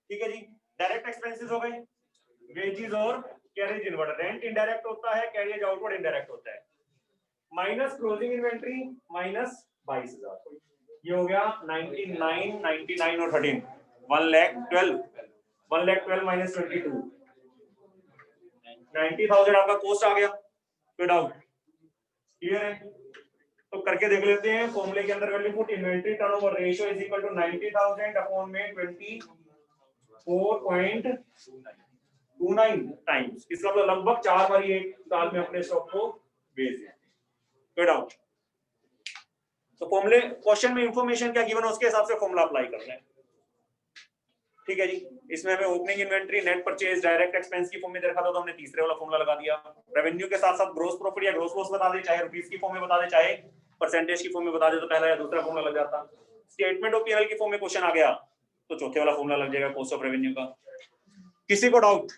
ठीक है जी। डायरेक्ट एक्सपेंसेस हो गए, वेजेस और कैरियज इनवर्ड, रेंट इनडायरेक्ट होता है, कैरियज आउटवर्ड इनडायरेक्ट होता है, माइनस क्लोजिंग इन्वेंटरी माइनस 22,000, ये हो गया 99, 99 और 13 1,12,000 माइनस 22, 90,000 आपका कॉस्ट आ गया विदाउट, क्लियर है? तो करके देख लेते हैं, फॉर्मूले के अंदर value put inventory turnover ratio is equal to 90,000 upon में 24.29 टाइम्स, इसका मतलब लगभग 4 बार एक साल में अपने स्टॉक को बेच दें विदाउट। तो फॉर्मूले क्वेश्चन में इंफॉर्मेशन क्या गिवन है उसके हिसाब से फॉर्मूला अप्लाई करना है, ठीक है जी। इसमें हमें opening inventory, net purchase, direct expense की फॉर्म में देखा था तो हमने तीसरे वाला फॉर्मूला लगा दिया, रेवेन्यू के साथ साथ ग्रोस प्रॉफिट या ग्रोस लॉस बता दे, चाहे रुपीस की फॉर्म में बता दे चाहे परसेंटेज की फॉर्म में बता दे, तो पहला या दूसरा फॉर्मूला लग जाता। स्टेटमेंट ऑफ पीएनएल की फॉर्म में क्वेश्चन आ गया तो चौथे वाला फॉर्मूला लग जाएगा कॉस्ट ऑफ रेवेन्यू का। किसी को डाउट?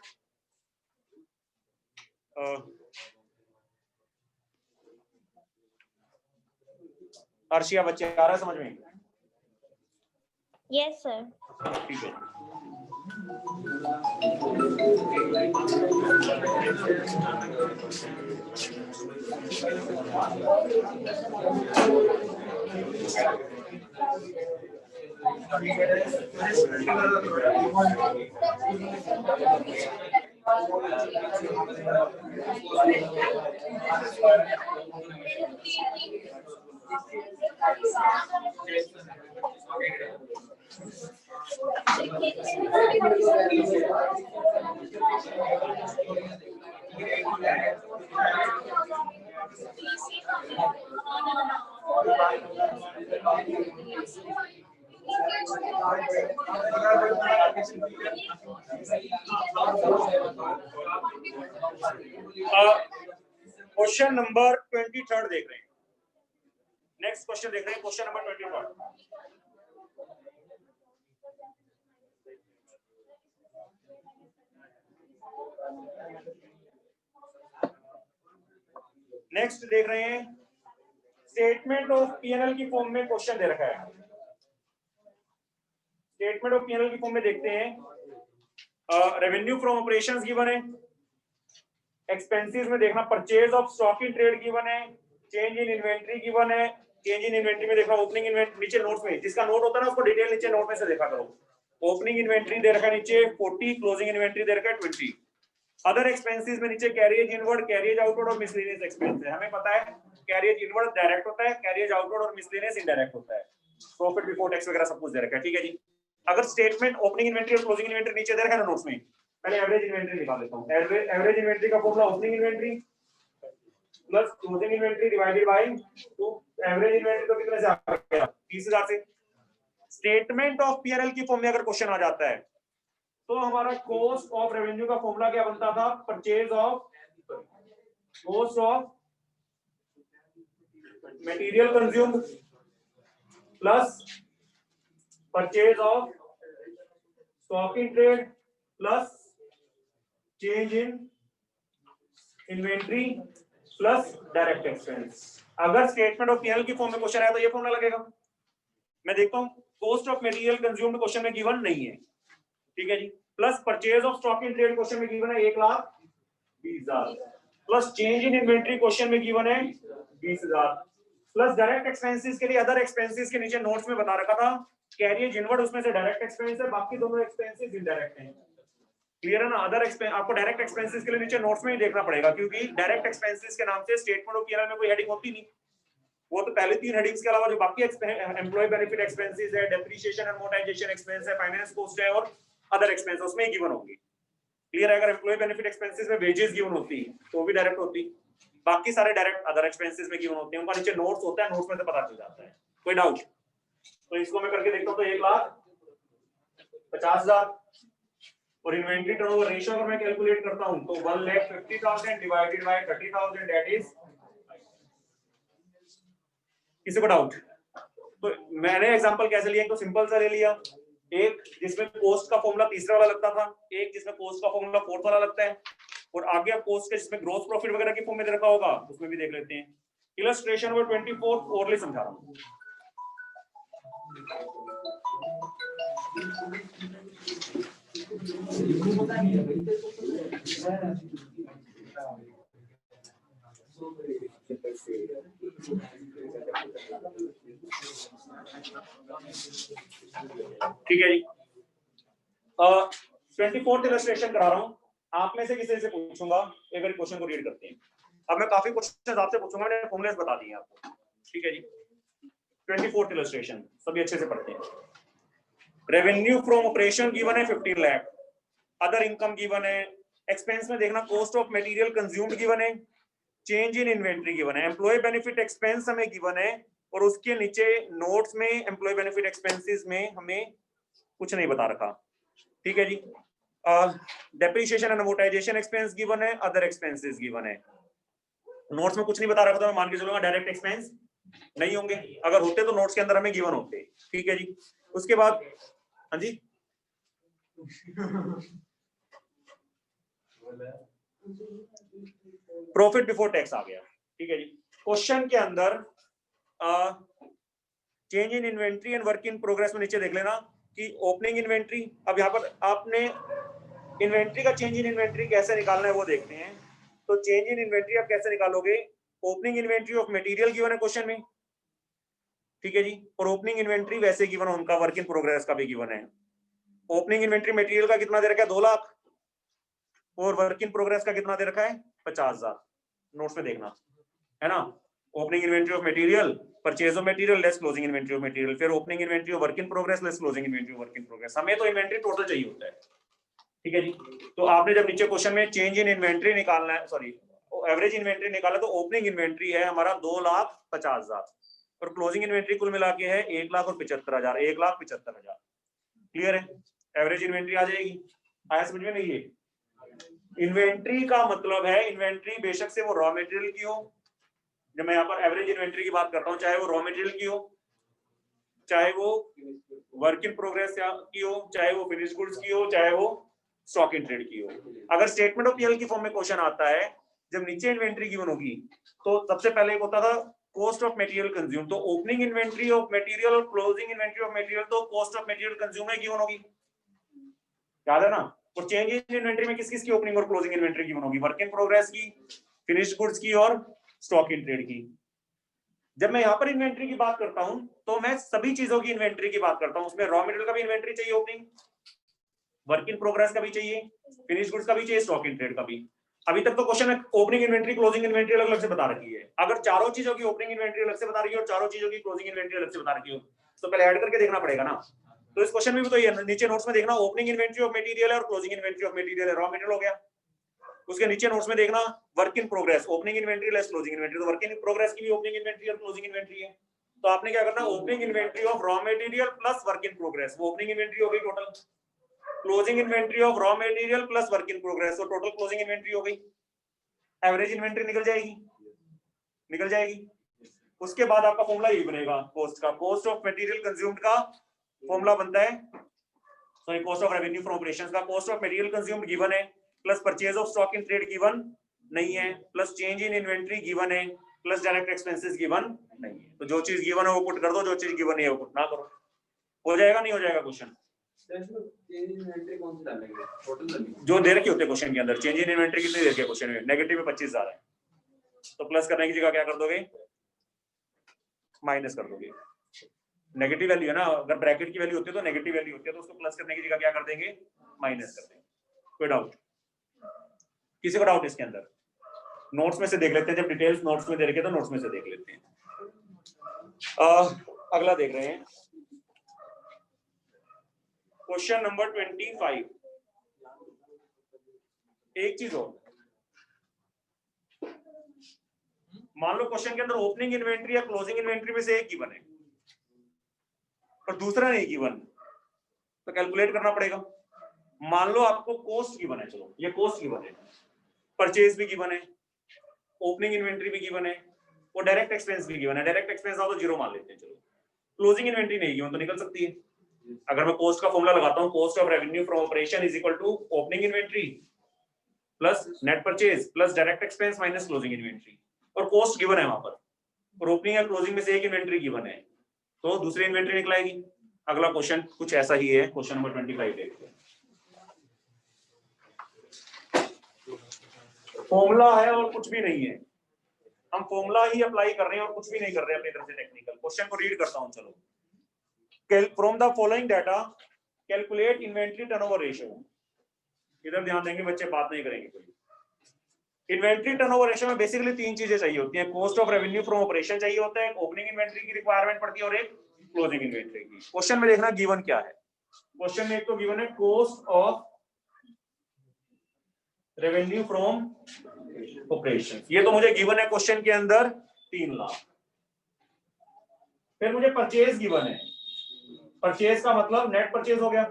अर्शिया बच्चे आ रहा है समझ में? Yes, sir. ठीक है। क्वेश्चन नंबर 23 देख रहे हैं। नेक्स्ट क्वेश्चन देख रहे हैं, क्वेश्चन नंबर 23। नेक्स्ट देख रहे हैं, स्टेटमेंट ऑफ पीएनएल की फॉर्म में क्वेश्चन दे रखा है। स्टेटमेंट ऑफ पीएनएल की फॉर्म में देखते हैं, रेवेन्यू फ्रॉम ऑपरेशंस गिवन है, एक्सपेंसेस में देखना purchase of stock in trade given है, चेंज इन इन्वेंट्री गिवन है, चेंज इन इन्वेंट्री में देखना ओपनिंग इन्वेंट्री, नीचे नोट्स में जिसका नोट होता है ना उसको डिटेल नीचे नोट में से देखा करो। ओपनिंग इन्वेंट्री दे रखा है नीचे 40, क्लोजिंग इन्वेंट्री दे रखा है 20। अदर एक्सपेंसेस में नीचे कैरियज इनवर्ड, कैरियज आउटवर्ड और मिसलेनियस एक्सपेंस है। हमें पता है कैरियज इनवर्ड डायरेक्ट होता है, कैरियज आउटवर्ड और मिसलेनियस इनडायरेक्ट होता है। प्रॉफिट बिफोर टैक्स वगैरह सब कुछ दे रखा है, ठीक है जी। अगर स्टेटमेंट ओपनिंग इन्वेंट्री और क्लोजिंग इन्वेंट्री नीचे दे रखा है ना नोट्स में, पहले एवरेज इन्वेंट्री निकाल लेता हूं। एवरेज इन्वेंट्री का formula opening inventory plus closing inventory divided by 2। Average inventory तो कितने से आ गया? 30,000 से। स्टेटमेंट ऑफ पीएनएल की फॉर्म में अगर क्वेश्चन आ जाता है तो हमारा कॉस्ट ऑफ रेवेन्यू का फॉर्मूला क्या बनता था? Purchase of cost of material consumed plus purchase of stock in trade plus change in inventory plus direct expense. अगर स्टेटमेंट ऑफ पीएनएल की फॉर्म में क्वेश्चन आया तो ये फॉर्मूला लगेगा। मैं देखता हूं cost of material consumed question में गिवन नहीं है, ठीक है जी। Plus purchase of stock in trade question में गिवन है 1,20,000 plus change in inventory question में गिवन है 20,000 प्लस डायरेक्ट एक्सपेंसेस के लिए अदर एक्सपेंसेस के नीचे नोट्स में बता रखा था कैरियज इनवर्ड, उसमें से डायरेक्ट एक्सपेंस है, बाकी दोनों एक्सपेंसेस इनडायरेक्ट हैं। क्लियर है ना? अदर एक्सपेंस आपको डायरेक्ट एक्सपेंसेस के लिए नीचे नोट्स में ही देखना पड़ेगा, क्योंकि डायरेक्ट एक्सपेंसेस के नाम से स्टेटमेंट ऑफ पीएनएल में कोई हेडिंग होती नहीं। वो तो पहले 3 हेडिंग्स के अलावा जो बाकी एम्प्लॉय बेनिफिट एक्सपेंसेस है, डेप्रिसिएशन एंड अमोर्टाइजेशन एक्सपेंस है, फाइनेंस कॉस्ट है और अदर एक्सपेंस उसमें ही गिवन होंगी। क्लियर है? अगर एम्प्लॉय बेनिफिट एक्सपेंसेस में वेजेस गिवन होती तो भी डायरेक्ट होती, बाकी सारे डायरेक्ट अदर एक्सपेंसेस में गिवन होते हैं, उनका नीचे नोट्स होता है, नोट्स में से पता चल जाता है। कोई डाउट? तो इसको मैं करके देखता हूं तो 1,50,000 और इन्वेंटरी टर्नओवर रेशियो अगर मैं कैलकुलेट करता हूं तो 1,50,000 डिवाइडेड बाय 30,000 दैट इज। किसी को डाउट? तो मैंने एग्जांपल कैसे लिया? तो सिंपल सा ले लिया, एक जिसमें कोस्ट का फॉर्मूला तीसरा वाला लगता था, एक जिसमें कोस्ट का फॉर्मूला फोर्थ वाला लगता है, और आगे आप कोस्ट के जिसमें ग्रॉस प्रॉफिट वगैरह की फॉर्म में रखा होगा उसमें भी देख लेते हैं। इलस्ट्रेशन नंबर 24 ओरली समझा रहा हूं। ठीक है जी, 24th इलस्ट्रेशन करा रहा हूं। आप में से किसी से पूछूंगा, एक बार क्वेश्चन को रीड करते हैं। अब मैं काफी क्वेश्चन आपसे पूछूंगा, मैंने फॉर्मूलेस बता दिए आपको, ठीक है जी। 24th इलस्ट्रेशन सभी अच्छे से पढ़ते हैं। रेवेन्यू फ्रॉम ऑपरेशन गिवन है 15 लाख, अदर इनकम गिवन है, एक्सपेंस में देखना cost of material consumed given है, चेंज इन इन्वेंट्री गिवन है, एम्प्लॉय बेनिफिट एक्सपेंस हमें गिवन है, और उसके नीचे नोट्स में एम्प्लॉय बेनिफिट एक्सपेंसेस में हमें कुछ नहीं बता रखा, ठीक है जी। Depreciation and amortisation expense given है, अदर एक्सपेंसेस गिवन है, नोट्स में कुछ नहीं बता रखा, तो मैं मान के चलूंगा डायरेक्ट एक्सपेंस नहीं होंगे, अगर होते तो नोट्स के अंदर हमें गिवन होते, ठीक है जी। उसके बाद हाँ जी प्रॉफिट बिफोर टैक्स आ गया, ठीक है जी। क्वेश्चन के अंदर change in inventory and work in progress में नीचे देख लेना कि ओपनिंग इन्वेंट्री, अब यहाँ पर आपने इन्वेंट्री का चेंज इन इन्वेंट्री कैसे निकालना है वो देखते हैं। तो चेंज इन इन्वेंट्री आप कैसे निकालोगे? Opening inventory of material given है क्वेश्चन में, ठीक है जी, और ओपनिंग इन्वेंट्री वैसे गिवन है उनका, वर्क इन प्रोग्रेस का भी गिवन है। ओपनिंग इन्वेंट्री मटेरियल का कितना दे रखा है? 2 लाख, और वर्क इन प्रोग्रेस का कितना दे रखा है? 50,000। नोट्स में देखना है ना। Opening inventory of material, purchase of material less closing inventory of material, फिर opening inventory of work in progress less closing inventory of work in progress. हमें तो इन्वेंट्री टोटल चाहिए होता है, ठीक है जी। तो आपने जब नीचे क्वेश्चन में चेंज इन इन्वेंट्री निकालना है, सॉरी एवरेज इन्वेंट्री निकाला, तो ओपनिंग इन्वेंट्री है हमारा 2,50,000 और क्लोजिंग इन्वेंट्री कुल मिला के है 1,75,000, 1,75,000। क्लियर है? एवरेज इन्वेंट्री आ जाएगी। आया समझ में? नहीं, ये इन्वेंट्री का मतलब है, इन्वेंट्री बेशक से वो रॉ मटेरियल की हो, जब मैं यहाँ पर एवरेज इन्वेंट्री की बात करता हूँ, चाहे वो रॉ मटेरियल की हो, चाहे वो वर्क इन प्रोग्रेस की हो, चाहे वो फिनिश गुड्स की हो, चाहे वो स्टॉक इन ट्रेड की हो। अगर स्टेटमेंट ऑफ पीएल की फॉर्म में क्वेश्चन आता है, जब नीचे इन्वेंट्री गिवन होगी, तो सबसे पहले एक होता था कॉस्ट ऑफ मटेरियल कंज्यूम, तो ओपनिंग इन्वेंट्री ऑफ मटेरियल और क्लोजिंग इन्वेंट्री ऑफ मटेरियल तो कॉस्ट ऑफ मटेरियल कंज्यूम में गिवन होगी, याद है ना? और चेंज इन इन्वेंट्री में किस किस की ओपनिंग और क्लोजिंग इन्वेंट्री गिवन होगी? वर्क इन प्रोग्रेस की, फिनिश्ड गुड्स की और स्टॉक इन ट्रेड की। जब मैं यहाँ पर इन्वेंट्री की बात करता हूं, तो मैं सभी चीजों की इन्वेंट्री की बात करता हूं। उसमें रॉ मटेरियल का भी इन्वेंट्री चाहिए ओपनिंग, वर्क इन प्रोग्रेस का भी चाहिए, फिनिश गुड्स का भी चाहिए, स्टॉक इन ट्रेड का भी। अभी तक तो क्वेश्चन में ओपनिंग इन्वेंट्री क्लोजिंग इन्वेंट्री अलग अलग से बता रखी है। अगर चारों चीजों की ओपनिंग इन्वेंट्री अलग से बता रही है और चारों चीजों की क्लोजिंग इन्वेंट्री अलग से बता रखी हो, तो पहले ऐड करके देखना पड़ेगा ना। तो इस क्वेश्चन में भी तो ये नीचे नोट्स में देखना, ओपनिंग इन्वेंट्री ऑफ मटेरियल है और क्लोजिंग इन्वेंट्री ऑफ मटेरियल है, रॉ मटेरियल हो गया। उसके नीचे नोट्स में देखना work in progress, opening inventory less closing inventory, तो वर्क इन प्रोग्रेस की भी ओपनिंग इन्वेंट्री और क्लोजिंग इन्वेंट्री है। तो आपने क्या करना, opening inventory of raw material plus work in progress, वो ओपनिंग इन्वेंट्री हो गई total, closing inventory of raw material plus work in progress, तो टोटल क्लोजिंग इन्वेंट्री हो गई। एवरेज इन्वेंट्री निकल जाएगी, निकल जाएगी। उसके बाद आपका फॉर्मूला यही बनेगा कॉस्ट का, कॉस्ट ऑफ मटेरियल कंज्यूम्ड का फॉर्मूला बनता है, sorry cost of revenue from operations का, cost of material consumed given है, plus purchase of stock in trade given नहीं है, plus change in inventory given है, प्लस डायरेक्ट एक्सपेंसेस गिवन नहीं है। तो जो चीज गिवन है वो पुट कर दो, जो चीज गिवन नहीं है वो पुट ना करो। हो जाएगा नहीं हो जाएगा क्वेश्चन? जो दे रखी होते हैं क्वेश्चन के अंदर, चेंज इन इन्वेंट्री कितनी दे रखी है क्वेश्चन में? नेगेटिव में 25,000 है, तो प्लस करने की जगह क्या कर दोगे? माइनस कर दोगे। नेगेटिव वैल्यू है ना, अगर ब्रैकेट की वैल्यू होती है तो नेगेटिव वैल्यू होती है, तो उसको प्लस करने की जगह क्या कर देंगे? माइनस कर देंगे। कोई डाउट? किसी को डाउट इसके अंदर? नोट्स में से देख लेते हैं, जब डिटेल्स नोट्स में दे रखे तो नोट्स में से देख लेते हैं। अगला देख रहे हैं क्वेश्चन नंबर 25। एक चीज हो, मान लो क्वेश्चन के अंदर ओपनिंग इन्वेंट्री या क्लोजिंग इन्वेंट्री में से एक गिवन है और दूसरा नहीं गिवन, तो कैलकुलेट करना पड़ेगा। मान लो आपको कॉस्ट गिवन है, चलो ये कॉस्ट गिवन है, परचेज भी गिवन है, ओपनिंग इन्वेंट्री भी गिवन है और डायरेक्ट एक्सपेंस भी गिवन है। डायरेक्ट एक्सपेंस आप तो जीरो मान लेते हैं, चलो क्लोजिंग इन्वेंट्री नहीं गिवन तो निकल सकती है। अगर मैं कॉस्ट का फॉर्मूला लगाता हूं, cost of revenue from operation is equal to opening inventory plus net purchase plus direct expense minus closing inventory, और कॉस्ट गिवन है वहां पर, और ओपनिंग या क्लोजिंग में से एक इन्वेंट्री गिवन है, तो दूसरी इन्वेंट्री निकलाएगी। अगला क्वेश्चन कुछ ऐसा ही है, क्वेश्चन नंबर 25 देखते हैं। फॉर्मूला है और कुछ भी नहीं है, हम फॉर्मूला ही अप्लाई कर रहे हैं और कुछ भी नहीं कर रहे हैं अपनी तरफ से टेक्निकल। क्वेश्चन को रीड करता हूं, चलो। From the following data calculate inventory turnover ratio. इधर ध्यान देंगे बच्चे, बात नहीं करेंगे कोई। इन्वेंट्री टर्नओवर रेशियो में बेसिकली तीन चीजें चाहिए होती हैं, cost of revenue from operation चाहिए होता है, ओपनिंग इन्वेंट्री की रिक्वायरमेंट पड़ती है और एक क्लोजिंग इन्वेंट्री की। क्वेश्चन में देखना गिवन क्या है। क्वेश्चन में एक तो गिवन है cost of revenue from operation, ये तो मुझे गिवन है क्वेश्चन के अंदर 3 लाख। फिर मुझे परचेज गिवन है, परचेज का मतलब नेट परचेज हो गया,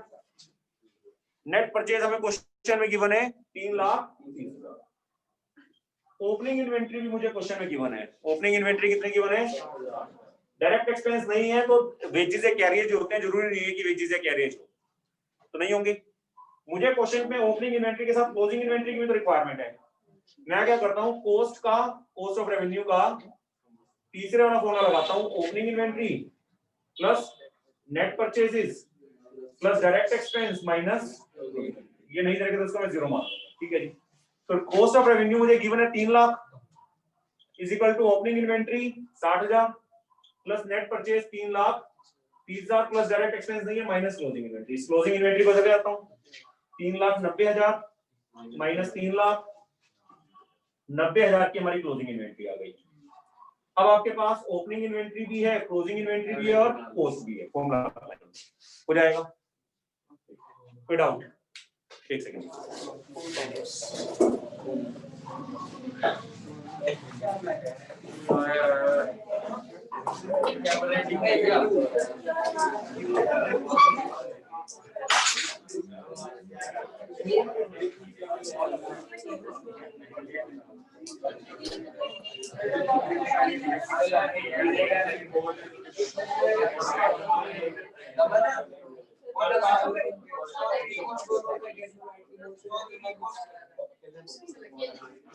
नेट परचेज हमें क्वेश्चन में गिवन है 3,30,000। ओपनिंग इन्वेंट्री भी मुझे क्वेश्चन में गिवन है, ओपनिंग इन्वेंट्री कितने गिवन है? डायरेक्ट एक्सपेंस नहीं है तो वेजेस या कैरियज होते हैं, जरूरी नहीं है कि वेजेस या कैरियज हो, तो नहीं होंगे। मुझे क्वेश्चन में ओपनिंग इन्वेंट्री के साथ क्लोजिंग इन्वेंट्री की भी तो रिक्वायरमेंट है। मैं क्या करता हूं, कॉस्ट का, कॉस्ट ऑफ रेवेन्यू का तीसरे वाला फॉर्मूला लगाता हूं, opening inventory plus net purchases plus direct expense minus, ये नहीं करेंगे तो इसको मैं जीरो मान लूंगा, ठीक है जी। तो कॉस्ट ऑफ रेवेन्यू मुझे गिवन है 3 lakh is equal to opening inventory 60,000 plus net purchase 3,30,000 plus direct expense नहीं है minus closing inventory. Closing inventory को लेके आता हूं, 3,90,000 माइनस 3,90,000 की हमारी क्लोजिंग इन्वेंट्री आ गई। अब आपके पास ओपनिंग इन्वेंट्री भी है, क्लोजिंग इन्वेंट्री भी है और कॉस्ट भी है, फॉर्मूला हो जाएगा। कोई डाउट? एक सेकंड।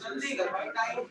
जल्दी कर भाई टाइम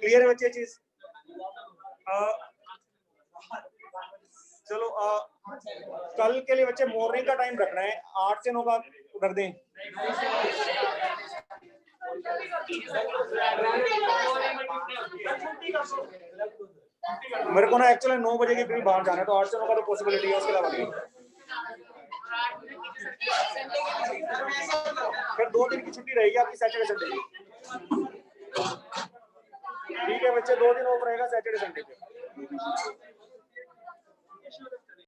क्लियर है बच्चे चीज? चलो कल के लिए बच्चे मॉर्निंग का टाइम रखना है, 8 से 9 का रख दें। मेरे को ना एक्चुअली 9 बजे के करीब बाहर जाना है, तो 8 से 9 का तो पॉसिबिलिटी है, उसके अलावा नहीं। फिर 2 दिन की छुट्टी रहेगी आपकी, सैटरडे संडे की। ठीक है बच्चे, 2 दिन ऑफ रहेगा सैटरडे संडे पे।